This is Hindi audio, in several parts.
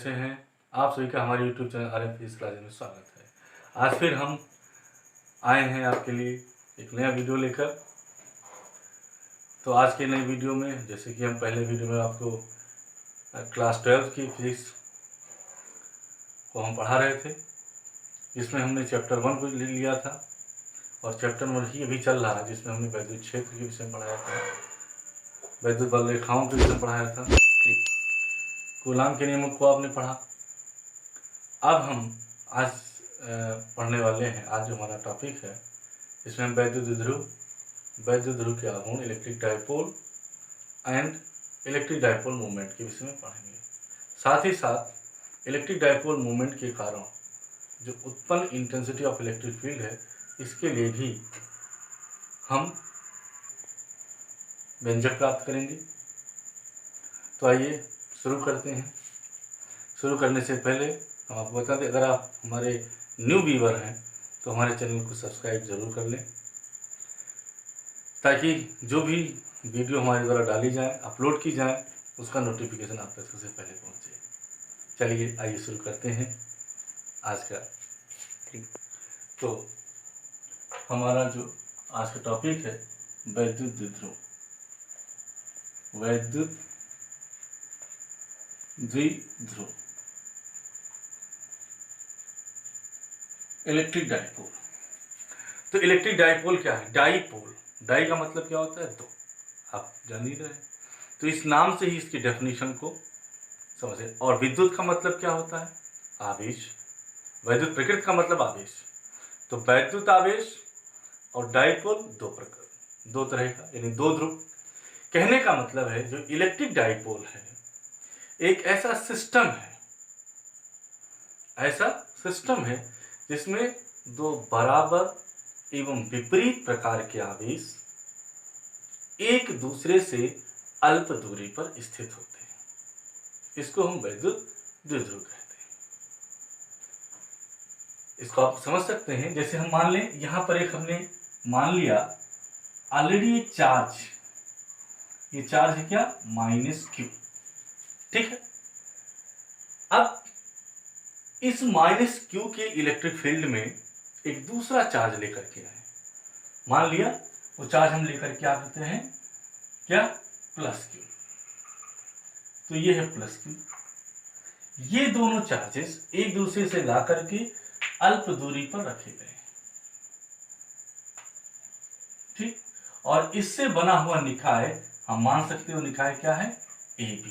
कैसे हैं आप सभी का हमारे YouTube channel RF physics classes में स्वागत है। आज फिर हम आए हैं आपके लिए एक नया वीडियो लेकर। तो आज के नए वीडियो में जैसे कि हम पहले वीडियो में आपको क्लास 12 की फिजिक्स को हम पढ़ा रहे थे, जिसमें हमने चैप्टर 1 को ले लिया था और चैप्टर नंबर ही अभी चल रहा है, जिसमें हमने वैद्युत क्षेत्र के विषय में पढ़ाया था, वैद्युत बल रेखाओं के विषय में पढ़ाया था, कूलाम के नियमों को आपने पढ़ा। अब हम आज पढ़ने वाले हैं, आज जो हमारा टॉपिक है इसमें हम वैद्युत द्विध्रुव के आघूर्ण, electric dipole and electric dipole movement के विषय में पढ़ेंगे। साथ ही साथ इलेक्ट्रिक डायपोल मूवमेंट के कारण जो उत्पन्न इंटेंसिटी ऑफ इलेक्ट्रिक फील्ड है, इसके लिए भी हम व्यंजक प्राप्त करेंगे। तो आइए शुरू करते हैं। शुरू करने से पहले हम आपको बता दें, अगर आप हमारे न्यू व्यूअर हैं तो हमारे चैनल को सब्सक्राइब जरूर कर लें, ताकि जो भी वीडियो हमारे द्वारा डाली जाए, अपलोड की जाए, उसका नोटिफिकेशन आप तक सबसे पहले पहुंचे। चलिए आइए शुरू करते हैं आज का। तो हमारा जो आज का टॉपिक है वैद्युत द्विध्रुव, वैद्युत द्विध्रुव, इलेक्ट्रिक डायपोल। तो इलेक्ट्रिक डायपोल क्या है? डाईपोल, डाई का मतलब क्या होता है? दो, आप जान ही रहे हैं। तो इस नाम से ही इसकी डेफिनेशन को समझे। और विद्युत का मतलब क्या होता है? आवेश। वैद्युत प्रकृति का मतलब आवेश। तो वैद्युत आवेश और डायपोल दो तरह का, यानी दो ध्रुव। कहने का मतलब है जो इलेक्ट्रिक डायपोल है एक ऐसा सिस्टम है जिसमें दो बराबर एवं विपरीत प्रकार के आवेश एक दूसरे से अल्प दूरी पर स्थित होते हैं। इसको हम वैद्युत द्विध्रुव कहते हैं। इसको आप समझ सकते हैं, जैसे हम मान लें यहां पर एक हमने मान लिया ऑलरेडी एक चार्ज, ये चार्ज है क्या? -q, ठीक है। अब इस -q के इलेक्ट्रिक फील्ड में एक दूसरा चार्ज लेकर के आए। मान लिया वो चार्ज हम लेकर के आते हैं क्या? +q। तो ये है +q। ये दोनों चार्जेस एक दूसरे से ला करके अल्प दूरी पर रखे गए, ठीक। और इससे बना हुआ निकाय हम मान सकते हो निकाय क्या है? AB।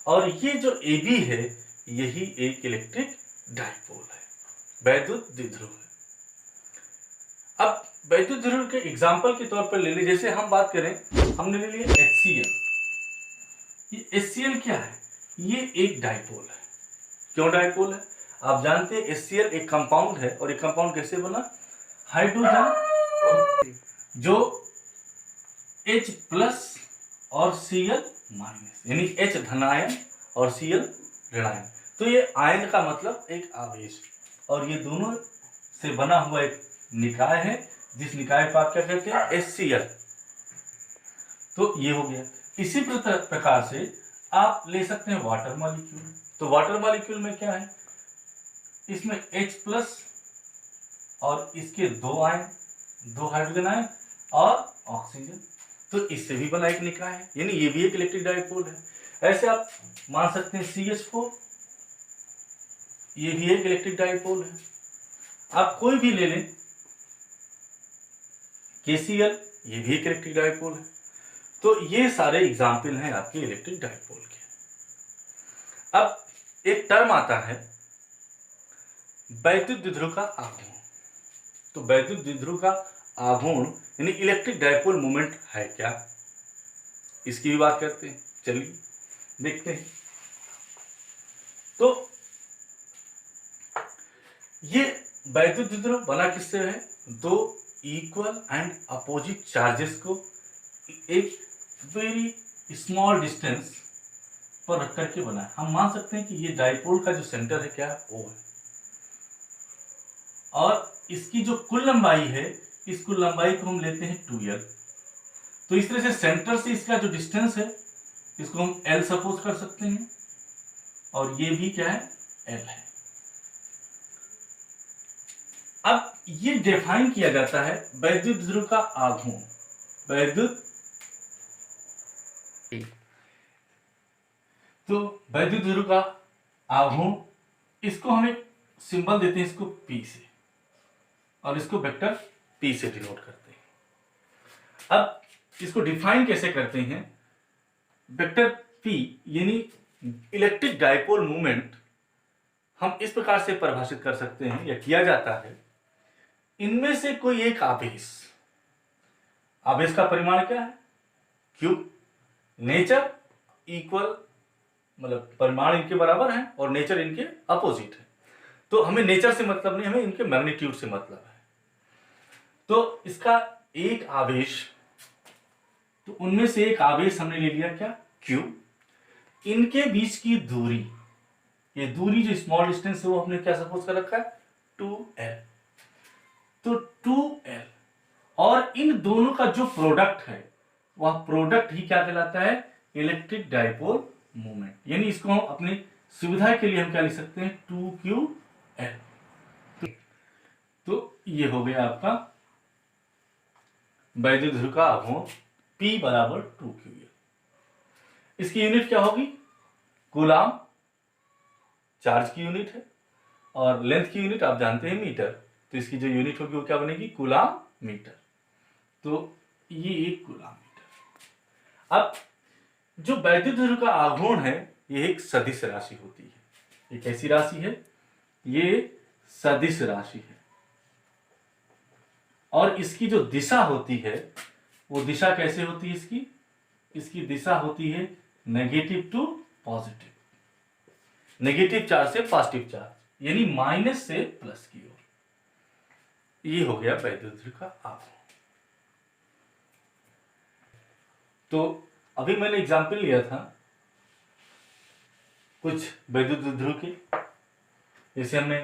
और ये जो AB है यही एक इलेक्ट्रिक डायपोल है, वैद्युत द्विध्रुव है। अब वैद्युत द्विध्रुव के एग्जांपल के तौर पर ले लीजिए, जैसे हम बात करें, हमने ले लिया HCl। ये HCl क्या है? ये एक डायपोल है। क्यों डायपोल है? आप जानते हैं HCl एक कंपाउंड है, और एक कंपाउंड कैसे बना? हाइड्रोजन जो H+ और Cl-, यानी H धनायन और Cl ऋणायन। तो ये आयन का मतलब एक आवेश, और ये दोनों से बना हुआ एक निकाय है, जिस निकाय को आप क्या कहते हैं? HCl। तो ये हो गया। इसी प्रकार से आप ले सकते हैं वाटर मॉलिक्यूल। तो वाटर मॉलिक्यूल में क्या है? इसमें H+ और इसके दो आयन, दो हाइड्रोजन आयन और ऑक्सीजन। तो इससे भी बना एक निकाय है, यानी ये भी एक इलेक्ट्रिक डायपोल है। ऐसे आप मान सकते हैं CH4, ये भी एक इलेक्ट्रिक डायपोल है। आप कोई भी ले लें, KCl, ये भी एक इलेक्ट्रिक डायपोल है। तो ये सारे एग्जाम्पल हैं आपके इलेक्ट्रिक डायपोल के। अब एक टर्म आता है वैद्युत द्विध्रुव का आघूर्ण। तो वैद्युत द्विध्रुव का आघूर्ण यानी इलेक्ट्रिक डायपोल मूवमेंट है क्या, इसकी भी बात करते हैं। चलिए देखते हैं। तो ये वैद्युत द्विध्रुव बना किससे है? दो इक्वल एंड अपोजिट चार्जेस को एक वेरी स्मॉल डिस्टेंस पर रख करके बना है। हम मान सकते हैं कि ये डायपोल का जो सेंटर है क्या है? O है, और इसकी जो कुल लंबाई है, इस कुल लंबाई को हम लेते हैं 2L। तो इस तरह से सेंटर से इसका जो डिस्टेंस है इसको हम L सपोज कर सकते हैं। और ये भी क्या है, L है। अब ये डिफाइन किया जाता है वैद्युत ध्रुव का आघूर्ण, वैद्युत, तो वैद्युत ध्रुव का आघूर्ण, इसको हम एक सिंबल देते हैं, इसको P से, और इसको वेक्टर P से डिनोट करते हैं। अब इसको डिफाइन कैसे करते हैं, वेक्टर P यानी इलेक्ट्रिक डाइपोल मूवमेंट हम इस प्रकार से परिभाषित कर सकते हैं या किया जाता है, इनमें से कोई एक आवेश, आवेश का परिमाण क्या है, Q, नेचर इक्वल, मतलब परिमाण इनके बराबर है और नेचर इनके अपोजिट है, तो हमें नेचर से मतलब नहीं, हमें इनके मैग्नीट्यूड से मतलब है। तो इसका एक आवेश, तो उनमें से एक आवेश हमने ले लिया क्या, Q, इनके बीच की दूरी, ये दूरी जो स्मॉल डिस्टेंस है वो हमने क्या सपोज कर रखा है, 2L, तो 2L, और इन दोनों का जो प्रोडक्ट है वह प्रोडक्ट ही क्या कहलाता है, इलेक्ट्रिक डाइपोल मोमेंट, यानी इसको हम अपनी सुविधा के लिए हम क्या लिख सकते हैं, 2QL। तो ये हो गया आपका वैद्युत ध्रुव का आघूर्ण P बराबर 2QL। इसकी यूनिट क्या होगी, कूलाम चार्ज की यूनिट है, और लेंथ की यूनिट आप जानते हैं मीटर, तो इसकी जो यूनिट होगी वो क्या बनेगी, कूलाम मीटर, तो ये एक कूलाम मीटर। अब जो वैद्युत ध्रुव का आघूर्ण है ये एक सदिश राशि होती है, ये कैसी राशि है, ये सदिश राशि है, और इसकी जो दिशा होती है वो दिशा कैसे होती है, इसकी दिशा होती है negative to positive, negative charge से पॉजिटिव चार्ज, यानी माइनस से प्लस की ओर। ये हो गया वैद्युत ध्रुव का आघूर्ण। तो अभी मैंने एग्जाम्पल लिया था कुछ वैद्युत ध्रुव के, जैसे हमने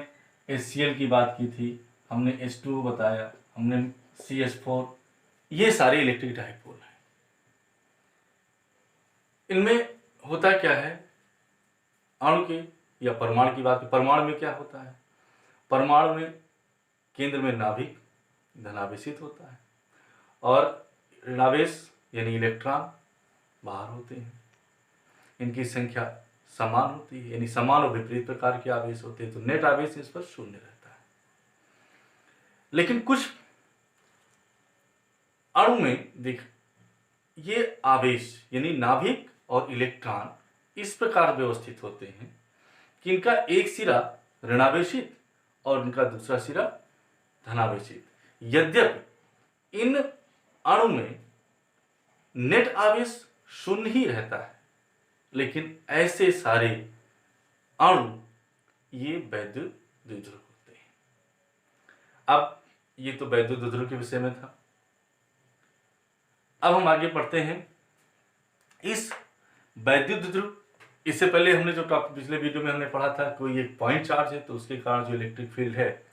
HCl की बात की थी, हमने H2O बताया, हमने CH4, ये सारे इलेक्ट्रिक डाइपोल हैं। इनमें होता क्या है, अणु के या परमाणु की बात, परमाणु में क्या होता है, परमाणु में केंद्र में नाभिक धनावेशित होता है, और ऋणावेश यानी इलेक्ट्रॉन बाहर होते हैं, इनकी संख्या समान होती है, यानी समान और विपरीत प्रकार के आवेश होते हैं, तो नेट आवेश इस पर शून्य रहता है। लेकिन कुछ अणु में देख, ये आवेश यानी नाभिक और इलेक्ट्रॉन इस प्रकार व्यवस्थित होते हैं कि इनका एक सिरा ऋणावेशित और इनका दूसरा सिरा धनावेशित। यद्यपि इन अणु में नेट आवेश शून्य ही रहता है, लेकिन ऐसे सारे अणु ये वैद्युत द्विध्रुव होते हैं। अब ये तो वैद्युत द्विध्रुव के विषय में था। अब हम आगे पढ़ते हैं इस वैद्युत द्विध्रुव, इससे पहले हमने जो टॉपिक पिछले वीडियो में हमने पढ़ा था, कोई एक पॉइंट चार्ज है तो उसके कारण जो इलेक्ट्रिक फील्ड है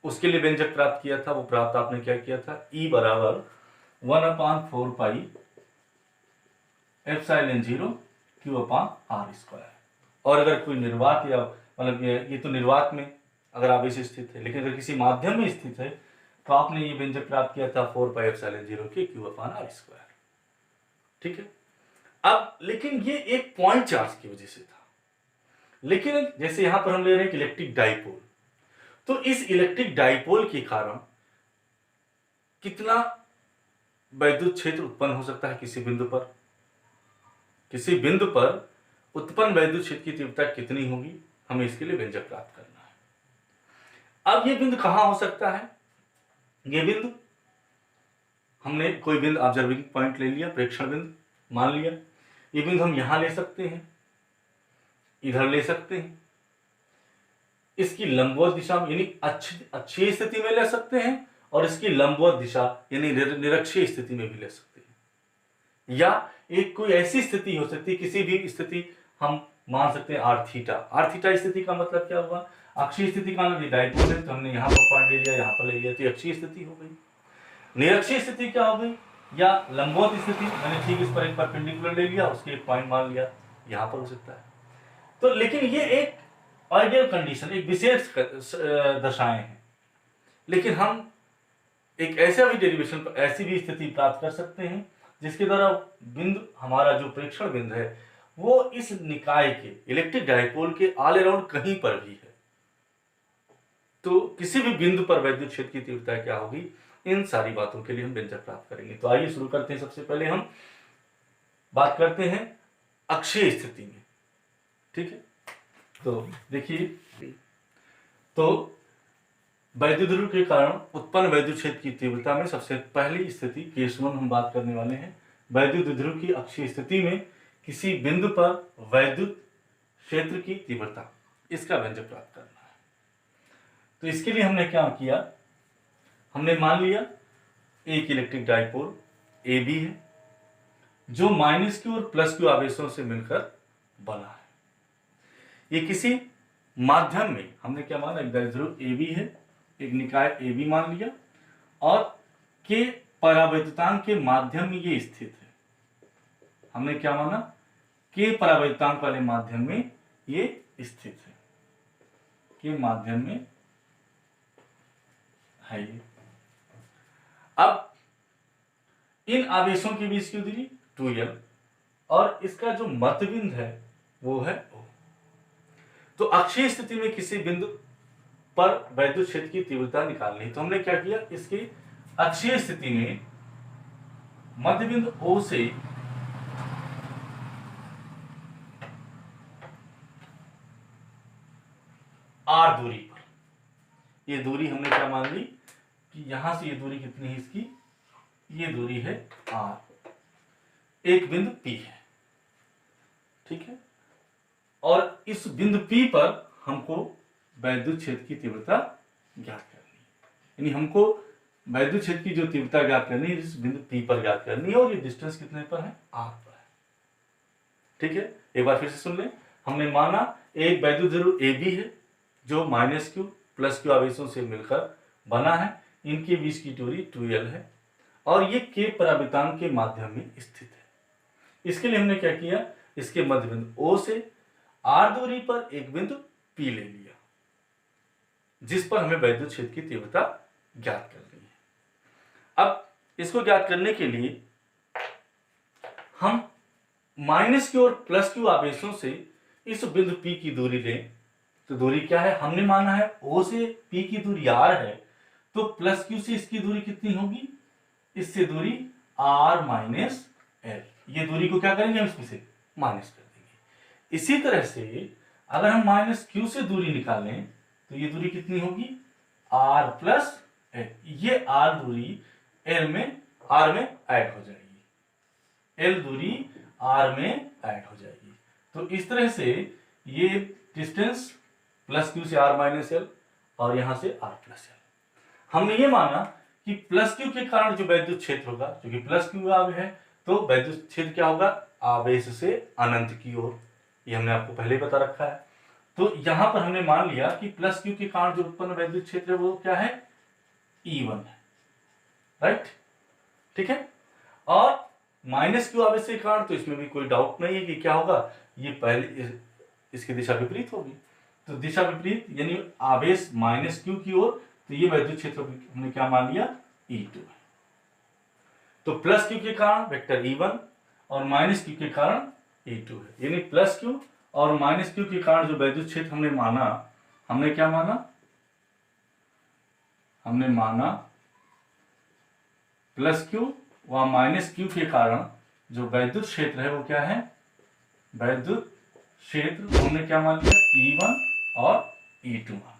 उसके लिए व्यंजक प्राप्त किया था। वो प्राप्त आपने क्या किया था, E बराबर 1/4 पाई एप्सिलॉन 0 Q/r²। और अगर कोई निर्वात या मतलब ये तो निर्वात में अगर आवेश स्थित है, लेकिन अगर किसी माध्यम में स्थित है तो आपने ये व्यंजक प्राप्त किया था 4 पाई एप्सिलॉन 0 के Q/r²। ठीक है। अब लेकिन ये एक पॉइंट चार्ज की वजह से था, लेकिन जैसे यहां पर हम ले रहे हैं इलेक्ट्रिक डाइपोल, तो इस इलेक्ट्रिक डाइपोल के कारण कितना वैद्युत क्षेत्र उत्पन्न हो सकता है किसी बिंदु पर, किसी बिंदु पर उत्पन्न वैद्युत क्षेत्र की तीव्रता कितनी होगी, हमें इसके लिए व्यंजक प्राप्त करना है। अब ये बिंदु कहां हो सकता है, ये बिंदु हमने कोई बिंदु ऑब्जर्विंग पॉइंट ले लिया, प्रेक्षण बिंदु मान लिया, ये बिंदु हम यहां ले सकते हैं, इधर ले सकते हैं, इसकी लंबवत दिशा में यानी अक्षीय स्थिति में ले सकते हैं, और इसकी लंबवत दिशा यानी निरक्षीय स्थिति में भी ले सकते हैं, या एक कोई ऐसी स्थिति हो सकती है, किसी भी स्थिति हम मान सकते हैं आर थीटा स्थिति का मतलब क्या हुआ, अक्षीय स्थिति का मतलब डाइपोल है तो हमने यहाँ पर पॉइंट ले लिया, यहाँ पर ले लिया, तो अक्षीय स्थिति हो गई। निरक्षीय स्थिति क्या हो गई, या लंबवत स्थिति, मैंने ठीक इस पर एक परपेंडिकुलर ले लिया, उसके एक पॉइंट मान लिया, यहाँ पर हो सकता है। तो लेकिन ये एक आइडियल कंडीशन, एक विशेष दशाएं हैं, लेकिन हम एक ऐसा भी डेरिवेशन, ऐसी भी स्थिति प्राप्त कर सकते हैं जिसके द्वारा बिंदु, हमारा जो प्रेक्षण बिंदु है वो इस निकाय के, इलेक्ट्रिक डायपोल के ऑल अराउंड कहीं पर भी है। तो किसी भी बिंदु पर वैद्युत क्षेत्र की तीव्रता क्या होगी, इन सारी बातों के लिए हम व्यंजक प्राप्त करेंगे। तो आइए शुरू करते हैं। सबसे पहले हम बात करते हैं अक्षीय स्थिति में, ठीक है। तो देखिए, तो वैद्युत ध्रुव के कारण उत्पन्न वैद्युत क्षेत्र की तीव्रता में सबसे पहली स्थिति केस 1 हम बात करने वाले हैं। वैद्युत ध्रुव की अक्षीय स्थिति में किसी बिंदु पर वैद्युत क्षेत्र की तीव्रता, इसका व्यंजक प्राप्त करना है। तो इसके लिए हमने क्या किया, हमने मान लिया एक इलेक्ट्रिक डायपोल ए बी है जो -q और +q आवेशों से मिलकर बना है। ये किसी माध्यम में, हमने क्या माना, एक ध्रुव ए बी है, एक निकाय ए बी मान लिया, और के परावैद्युतांक के माध्यम में ये स्थित है। हमने क्या माना, के परावैद्युतांक वाले माध्यम में ये स्थित है, के माध्यम में है ये। अब इन आवेशों के बीच की दूरी 2l और इसका जो मध्यबिंदु है वो है O। तो अक्षीय स्थिति में किसी बिंदु पर वैद्युत क्षेत्र की तीव्रता निकालनी, तो हमने क्या किया, इसकी अक्षीय स्थिति में मध्यबिंदु O से R दूरी पर, ये दूरी हमने क्या मान ली कि यहां से ये दूरी कितनी है इसकी, ये दूरी है R, एक बिंदु P है, ठीक है। और इस बिंदु P पर हमको वैद्युत क्षेत्र की तीव्रता ज्ञात करनी है, यानी हमको वैद्युत क्षेत्र की जो तीव्रता ज्ञात करनी है इस बिंदु P पर ज्ञात करनी है, और ये डिस्टेंस कितने पर है, R पर है, ठीक है। एक बार फिर से सुन लें, हमने माना एक वैद्युत ध्रुव AB है जो -q +q आवेशों से मिलकर बना है, इनके बीच की दूरी 2l है और ये के परावैद्युतांक के माध्यम में स्थित है। इसके लिए हमने क्या किया, इसके मध्य बिंदु O से R दूरी पर एक बिंदु P ले लिया जिस पर हमें वैद्युत क्षेत्र की तीव्रता ज्ञात करनी है। अब इसको ज्ञात करने के लिए हम -q और +q आवेशों से इस बिंदु P की दूरी लें। तो दूरी क्या है, हमने माना है O से P की दूरी R है, तो +q से इसकी दूरी कितनी होगी, इससे दूरी R - L। ये दूरी को क्या करेंगे, हम इसमें से माइनस कर देंगे। इसी तरह से अगर हम -q से दूरी निकालें तो ये दूरी कितनी होगी, R + L। ये R दूरी R में ऐड हो जाएगी, L दूरी R में ऐड हो जाएगी। तो इस तरह से ये डिस्टेंस +q से R - L और यहां से R + L। हमने ये माना कि +q के कारण जो वैद्युत क्षेत्र होगा, क्योंकि +q आवेश है तो वैद्युत क्षेत्र क्या होगा, आवेश से अनंत की ओर, ये हमने आपको पहले ही बता रखा है। तो यहां पर हमने मान लिया कि +q के कारण जो उत्पन्न वैद्युत क्षेत्र है वो क्या है, E1 है, राइट, ठीक है। और -q आवेश के कारण तो इसमें भी कोई डाउट नहीं है कि क्या होगा, ये पहले इसकी दिशा विपरीत होगी। तो दिशा विपरीत यानी आवेश -q की ओर, तो ये वैद्युत क्षेत्र हमने क्या मान लिया, E2 है। तो +q के कारण वेक्टर E1 और -q के कारण E2 है, यानी +q और -q के कारण जो वैद्युत क्षेत्र हमने माना, हमने क्या माना, हमने माना +q व -q के कारण जो वैद्युत क्षेत्र है वो क्या है, वैद्युत क्षेत्र हमने क्या मान लिया, E1 और E2 माना।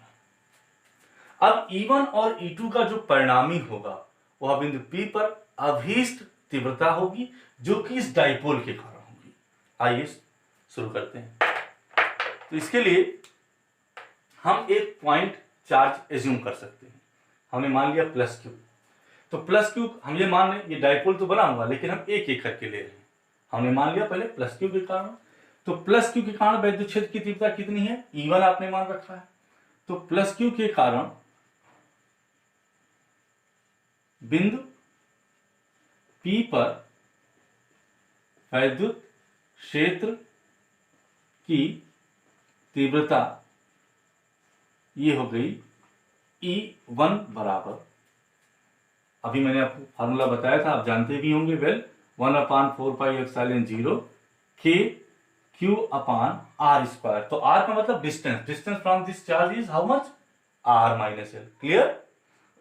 अब E1 और E2 का जो परिणामी होगा वह बिंदु P पर अभीष्ट तीव्रता होगी जो कि इस डाइपोल के कारण होगी। आइए शुरू करते हैं। तो इसके लिए हम एक पॉइंट चार्ज एज्यूम कर सकते हैं। हमने मान लिया +q, तो +q हम ये मान लें, ये डाइपोल तो बना हुआ लेकिन हम एक एक करके ले रहे हैं। हमने मान लिया पहले +q के कारण, तो +q के कारण वैद्युत क्षेत्र की तीव्रता कितनी है, E1 आपने मान रखा है। तो +q के कारण बिंदु P पर वैद्युत क्षेत्र की तीव्रता ये हो गई E1 बराबर, अभी मैंने आपको फार्मूला बताया था, आप जानते भी होंगे well, 1/4πε0 k q upon r square. तो r का मतलब distance, distance from this charge is how much, r minus L, clear.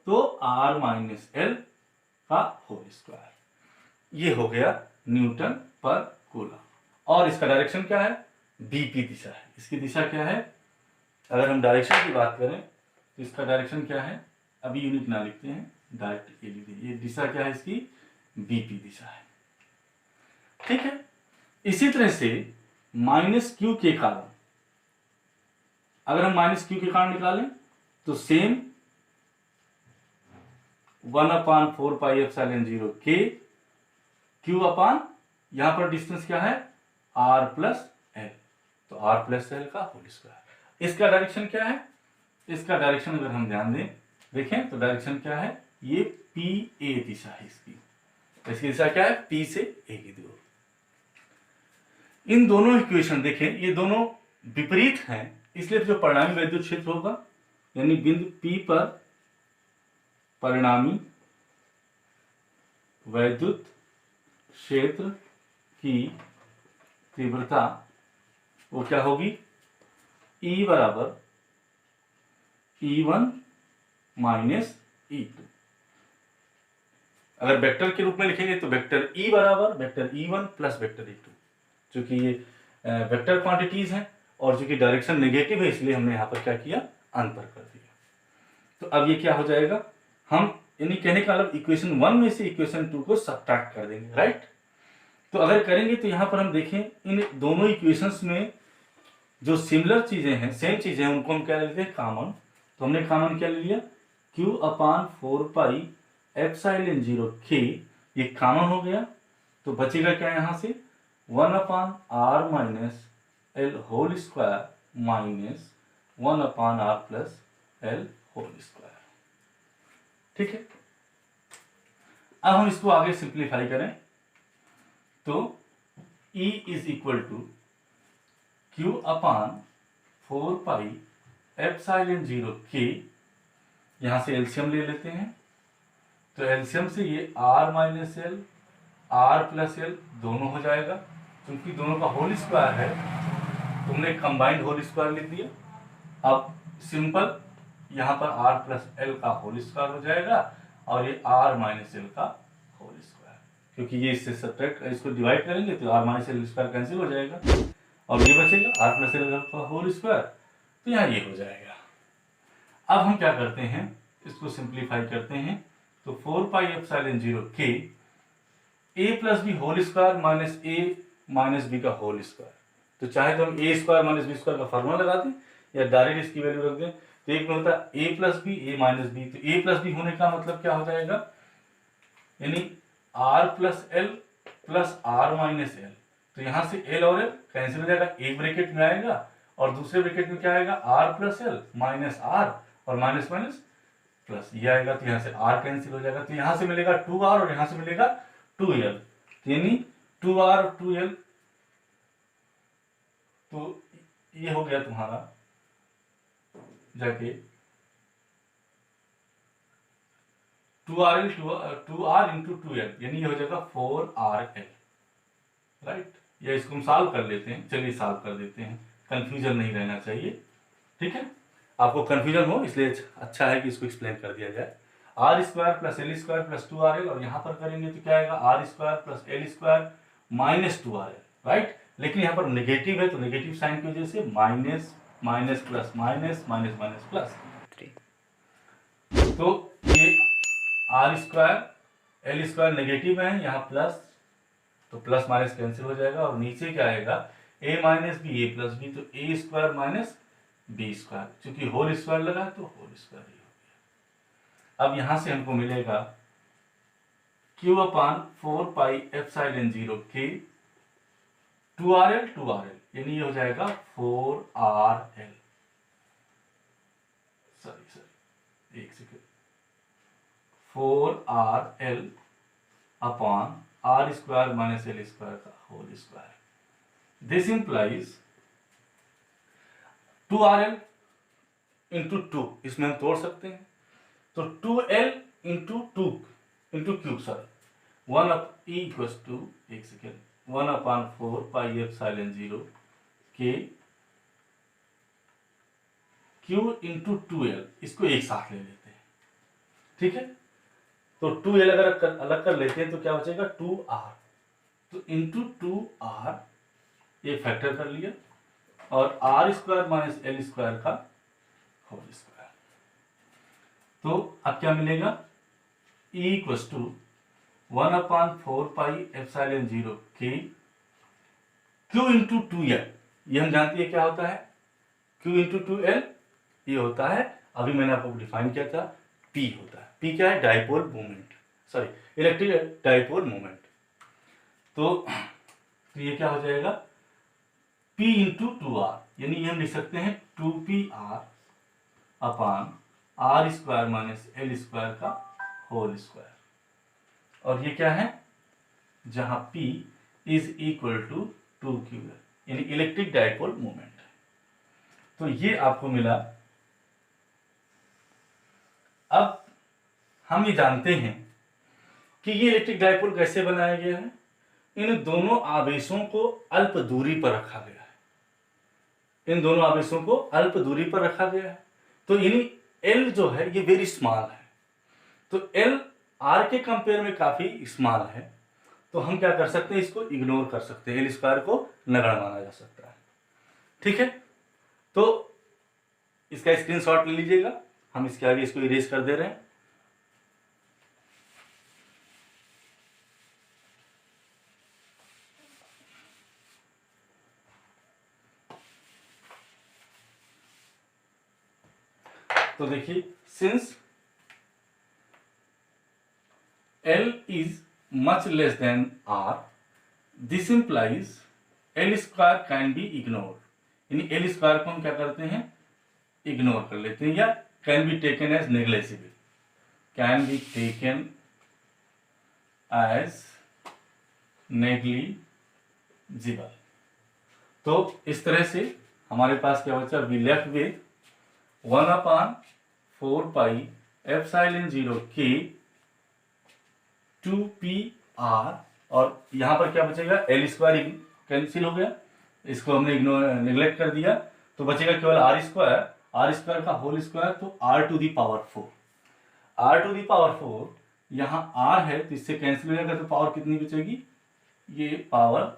तो r माइनस एल का होल स्क्वायर, ये हो गया न्यूटन पर कूलम। और इसका डायरेक्शन क्या है, बीपी दिशा है। इसकी दिशा क्या है, अगर हम डायरेक्शन की बात करें तो इसका डायरेक्शन क्या है, अभी यूनिट ना लिखते हैं, डायरेक्ट ये लिखते, ये दिशा क्या है इसकी, बीपी दिशा है, ठीक है। इसी तरह से माइनस क्यू के कारण, अगर हम माइनस क्यू के कारण निकालें तो सेम 1/4πε0 k क्यू अपान, यहां पर डिस्टेंस क्या है, r प्लस एल, तो r प्लस एल का होल स्क्वायर। इसका डायरेक्शन क्या है, इसका डायरेक्शन अगर हम ध्यान दें, देखें तो डायरेक्शन क्या है, ये पी ए दिशा है इसकी, इसकी दिशा क्या है, पी से ए की दूर। इन दोनों इक्वेशन देखें, ये दोनों विपरीत हैं, इसलिए जो परिणामी वैद्युत क्षेत्र होगा, यानी बिंदु P पर परिणामी वैद्युत क्षेत्र की तीव्रता वो क्या होगी, E बराबर E1 माइनस E2। अगर वेक्टर के रूप में लिखेंगे तो वेक्टर E बराबर vector E1 plus vector E2, चूंकि ये वेक्टर क्वांटिटीज हैं और चूंकि डायरेक्शन नेगेटिव है इसलिए हमने यहाँ पर क्या किया, अंतर कर दिया। तो अब ये क्या हो जाएगा, हम यानी कहने का मतलब इक्वेशन 1 में से इक्वेशन 2 को सब्ट्रैक्ट कर देंगे, राइट। तो अगर करेंगे तो यहाँ पर हम देखें इन दोनों इक्वेशंस में जो सिमिलर चीजें हैं, सेम चीजें हैं, उनको हम क्या लेते हैं, कॉमन। तो हमने कॉमन क्या ले लिया, q अपान 4πε0 k, ये कॉमन हो गया। तो बचेगा क्या यहाँ से, 1/r minus L whole square minus 1/r plus L whole square, ठीक है। अब हम इसको आगे सिंप्लीफाई करें तो E is equal to q upon 4πε0 k, यहां से एलसीएम ले लेते हैं, तो एलसीएम से ये r minus L r plus L दोनों हो जाएगा, क्योंकि दोनों का होल स्क्वायर है तो हमने कंबाइंड होल स्क्वायर लिख दिया। अब सिंपल यहाँ पर r प्लस एल का होल स्क्वायर हो जाएगा और ये r माइनस एल का होल स्क्वायर, क्योंकि ये इससे सब्ट्रैक्ट, इसको डिवाइड करेंगे तो r minus L square cancel हो जाएगा और ये बचेगा r प्लस एल का होल स्क्वायर, तो यहाँ ये हो जाएगा। अब हम क्या करते हैं, इसको सिंप्लीफाई करते हैं, तो 4πε0 k a plus B whole square minus a minus B का होल स्क्वायर। तो चाहे तो हम a square minus B square का फॉर्मूला लगा दें या डायरेक्ट इसकी वैल्यू रख दें। तो एक में होता है a plus B, a minus B, तो a प्लस बी होने का मतलब क्या हो जाएगा, यानी r plus L plus r minus L. तो यहां से l और l कैंसिल हो जाएगा, एक ब्रैकेट में आएगा और दूसरे ब्रैकेट में क्या आएगा, r plus L minus r और माइनस माइनस प्लस ये आएगा, तो यहाँ से r कैंसिल हो जाएगा, तो यहाँ से मिलेगा 2r और यहाँ से मिलेगा 2l, तो यानी 2r और 2l, तो ये हो गया तुम्हारा जाके 2r इंटू 2l, यानी ये हो जाएगा 4rl, राइट। या इसको हम सॉल्व कर लेते हैं, चलिए सॉल्व कर देते हैं, कंफ्यूजन नहीं रहना चाहिए, ठीक है। आपको कंफ्यूजन हो इसलिए अच्छा है कि इसको एक्सप्लेन कर दिया जाए। r square plus L square plus 2rl, और यहाँ पर करेंगे तो क्या आएगा, r square plus L square minus 2rl, right. लेकिन यहाँ पर नेगेटिव है तो नेगेटिव साइन की वजह से minus minus plus minus minus minus plus, तो ये r square L square negative है, यहाँ प्लस, तो प्लस माइनस कैंसिल हो जाएगा और नीचे क्या आएगा, a minus B A plus B, तो a square minus B square, क्योंकि होल स्क्वायर लगा तो होल स्क्वायर ही हो गया। अब यहां से हमको मिलेगा q अपान 4πε0 k 2rl, यानी ये हो जाएगा 4rl, सॉरी एक second, 4rl upon r square minus L square का whole square. This implies 2RL into 2, इसमें हम तोड़ सकते हैं, तो 2L into 2 into cube, sorry 1 equals to 1/4 pi epsilon 0 के Q इंटू 2L, इसको एक साथ ले लेते हैं, ठीक है। तो 2L अगर अलग कर लेते हैं तो क्या बचेगा 2R, तो इंटू 2R ये फैक्टर कर लिया, और R² माइनस L² का होल स्क्वायर। तो अब क्या मिलेगा, E equals to 1/4 pi epsilon 0 के Q इंटू 2L, ये हम जानते हैं क्या होता है, Q इंटू 2L ये होता है, अभी मैंने आपको डिफाइन किया था, P होता है। P क्या है, dipole moment, sorry electric dipole moment. तो ये क्या हो जाएगा, P इंटू 2R, यानी ये हम लिख सकते हैं 2PR अपान R² माइनस L² का होल स्क्वायर। और ये क्या है, जहां P is equal to 2Q, यानी इलेक्ट्रिक डाइपोल मोमेंट। तो ये आपको मिला। अब हम ये जानते हैं कि ये इलेक्ट्रिक डाइपोल कैसे बनाया गया है, इन दोनों आवेशों को अल्प दूरी पर रखा गया है, इन दोनों आवेशों को अल्प दूरी पर रखा गया है। तो यानी L जो है ये वेरी स्मॉल है, तो L R के कंपेयर में काफी स्मॉल है, तो हम क्या कर सकते हैं, इसको इग्नोर कर सकते हैं, L² को नगण्य माना जा सकता है, ठीक है। तो इसका स्क्रीनशॉट ले लीजिएगा, हम इसके आगे इसको इरेज कर दे रहे हैं। तो देखिए, since L is much less than R, this implies L² can be ignored, यानी L² को हम क्या करते हैं, इग्नोर कर लेते हैं, या can be taken as negligible, can be taken as negligible. तो इस तरह से हमारे पास क्या बचा, we left with 1/4 pi epsilon 0 के 2PR, और यहां पर क्या बचेगा, L² कैंसिल हो गया, इसको हमने नेग्लेक्ट कर दिया, तो बचेगा केवल R² का होल स्क्वायर, तो R⁴ R⁴ यहां R है तो इससे कैंसिल हो जाएगा, तो पावर कितनी बचेगी, ये पावर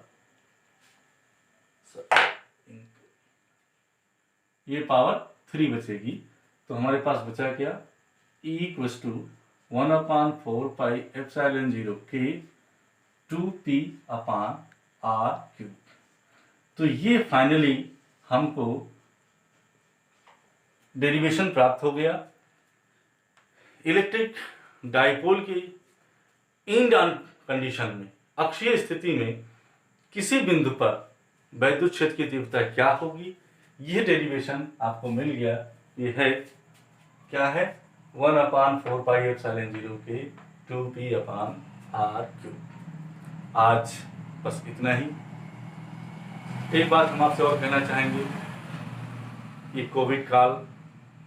3 बचेगी। तो हमारे पास बचा क्या, E equals to 1/4 pi epsilon 0 के 2P/R³। तो ये फाइनली हमको डेरिवेशन प्राप्त हो गया। इलेक्ट्रिक डाइपोल की इन कंडीशन में, अक्षीय स्थिति में किसी बिंदु पर वैद्युत क्षेत्र की तीव्रता क्या होगी, यह डेरिवेशन आपको मिल गया। ये है क्या है, 1/4 पाई एप्सिलॉन 0 के 2P/R³। आज बस इतना ही। एक बात हम आपसे और कहना चाहेंगे, ये कोविड काल,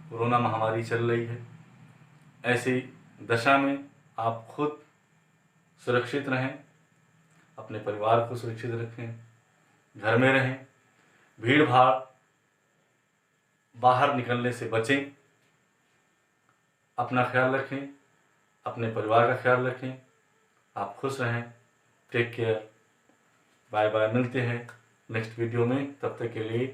कोरोना महामारी चल रही है, ऐसी दशा में आप खुद सुरक्षित रहें, अपने परिवार को सुरक्षित रखें, घर में रहें, भीड़ भाड़ बाहर निकलने से बचें, अपना ख्याल रखें, अपने परिवार का ख्याल रखें, आप खुश रहें। टेक केयर, बाय बाय, मिलते हैं नेक्स्ट वीडियो में, तब तक के लिए